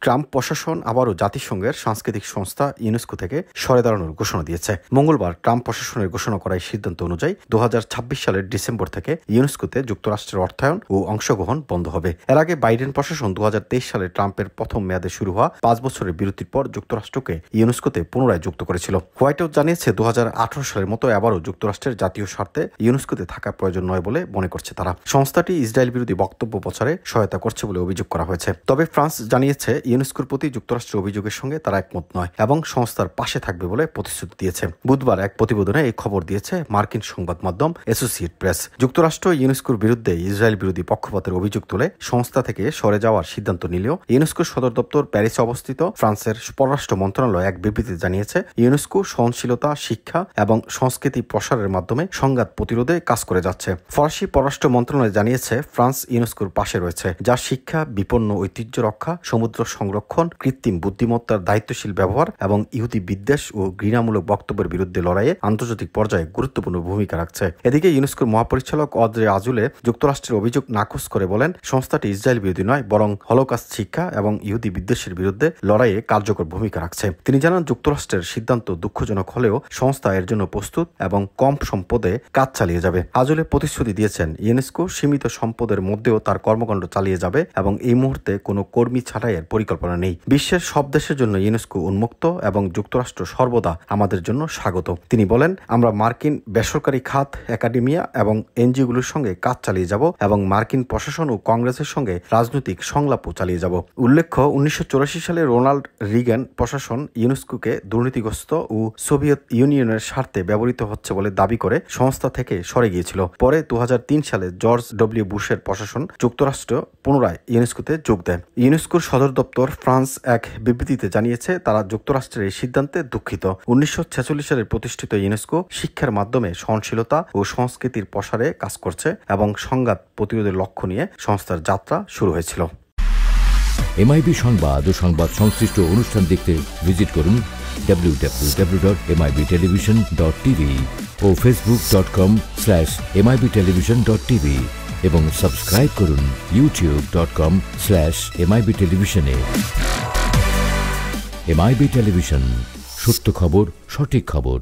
Trump প্রশাসন আবারও জাতিসংঘের সাংস্কৃতিক সংস্থা ইউনেস্কো থেকে সরে দাঁড়ানোর ঘোষণা দিয়েছে। মঙ্গলবার ট্রাম্প প্রশাসনের ঘোষণা করা এই সিদ্ধান্ত অনুযায়ী 2026 সালের ডিসেম্বর থেকে ইউনেস্কোতে যুক্তরাষ্ট্রের অর্থায়ন ও অংশগ্রহণ বন্ধ হবে। এর আগে বাইডেন প্রশাসন 2023 সালে ট্রাম্পের প্রথম মেয়াদে শুরু হওয়া 5 বছরের বিরতির পর যুক্তরাষ্ট্রকে ইউনেস্কোতে পুনরায় যুক্ত করেছিল। হোয়াইট হাউস জানিয়েছে 2018 সালের মতো আবারও যুক্তরাষ্ট্রের জাতীয় স্বার্থে ইউনেস্কোতে থাকা প্রয়োজন নয় বলে মনে করছে তারা। সংস্থাটি ইসরায়েল বিরোধী বক্তব্য প্রচারে সহায়তা করছে বলে অভিযোগ করা হয়েছে। তবে ফ্রান্স জানিয়েছে ইউনেস্কোর প্রতি যুক্তরাষ্ট্রের অভিযোগের সঙ্গে তারা একমত নয় এবং সংস্থার পাশে থাকবে বলে প্রতিশ্রুতি দিয়েছে। বুধবার এক প্রতিবেদনে এই খবর দিয়েছে মার্কিন সংবাদ মাধ্যম অ্যাসোসিয়েট প্রেস। যুক্তরাষ্ট্র ইউনেস্কোর বিরুদ্ধে ইসরায়েল বিরোধী পক্ষপাতের অভিযোগ তুলে সংস্থা থেকে সরে যাওয়ার সিদ্ধান্ত নিলেও ইউনেস্কোর সদর দপ্তর প্যারিসে অবস্থিত ফ্রান্সের পররাষ্ট্র মন্ত্রণালয় এক বিবৃতিতে জানিয়েছে ইউনেস্কো সহনশীলতা, শিক্ষা এবং সংস্কৃতি প্রসারের মাধ্যমে সংঘাত প্রতিরোধে কাজ করে যাচ্ছে। ফরাসি পররাষ্ট্র মন্ত্রণালয় জানিয়েছে ফ্রান্স ইউনেস্কোর পাশে রয়েছে, যা শিক্ষা, বিপন্ন ঐতিহ্য রক্ষা, সমুদ্র সংরক্ষণ, কৃত্রিম বুদ্ধিমত্তার দায়িত্বশীল ব্যবহার এবং ইহুদি বিদ্বেষ ও ঘৃণামূলক বক্তব্যের বিরুদ্ধে লড়াইয়ে আন্তর্জাতিক পর্যায়ে গুরুত্বপূর্ণ ভূমিকা রাখছে। এদিকে ইউনেস্কোর মহাপরিচালক অদ্রে আজুলে যুক্তরাষ্ট্রের অভিযোগ নাকচ করে বলেন, সংস্থাটি ইসরায়েল বিরোধী নয়, বরং হলোকাস্ট শিক্ষা এবং ইহুদি বিদ্বেষের বিরুদ্ধে লড়াইয়ে কার্যকর ভূমিকা রাখছে। তিনি জানান, যুক্তরাষ্ট্রের সিদ্ধান্ত দুঃখজনক হলেও সংস্থা এর জন্য প্রস্তুত এবং কম সম্পদে কাজ চালিয়ে যাবে। আজুলে প্রতিশ্রুতি দিয়েছেন ইউনেস্কো সীমিত সম্পদের মধ্যেও তার কর্মকাণ্ড চালিয়ে যাবে এবং এই মুহূর্তে কোনো কর্মী ছাঁটাইয়ের পরিকল্পনা নেই। বিশ্বের সব দেশের জন্য ইউনেস্কো উন্মুক্ত এবং যুক্তরাষ্ট্র সর্বদা আমাদের জন্য স্বাগত। তিনি বলেন, আমরা মার্কিন বেসরকারি খাত, একাডেমিয়া এবং এনজিওগুলোর সঙ্গে কাজ চালিয়ে যাব এবং মার্কিন প্রশাসন ও কংগ্রেসের সঙ্গে রাজনৈতিক সংলাপও চালিয়ে যাব। উল্লেখ্য, 1984 সালে রোনাল্ড রিগান প্রশাসন ইউনেস্কোকে দুর্নীতিগ্রস্ত ও সোভিয়েত ইউনিয়নের স্বার্থে ব্যবহৃত হচ্ছে বলে দাবি করে সংস্থা থেকে সরে গিয়েছিল। পরে 2003 সালে জর্জ ডব্লিউ বুশের প্রশাসন যুক্তরাষ্ট্র পুনরায় ইউনেস্কোতে যোগ দেয়। ইউনেস্কোর সদর দপ্তর ফ্রান্স এক বিবৃতিতে জানিয়েছে তারা যুক্তরাষ্ট্রের এই সিদ্ধান্তে দুঃখিত। 1946 সালে প্রতিষ্ঠিত ইউনেস্কো শিক্ষার মাধ্যমে সহনশীলতা ও সংস্কৃতির প্রসারে কাজ করছে এবং সংঘাত প্রতিরোধের লক্ষ্য নিয়ে সংস্থার যাত্রা শুরু হয়েছিল। এমআইবি সংবাদ ও সংবাদ সংশ্লিষ্ট অনুষ্ঠান দেখতে ভিজিট করুন www.mibtelevision.tv ও facebook.com/mibtelevision.tv এবং সাবস্ক্রাইব করুন youtube.com/mibtelevision এ। এমআইবি টেলিভিশন, সত্য খবর, সঠিক খবর।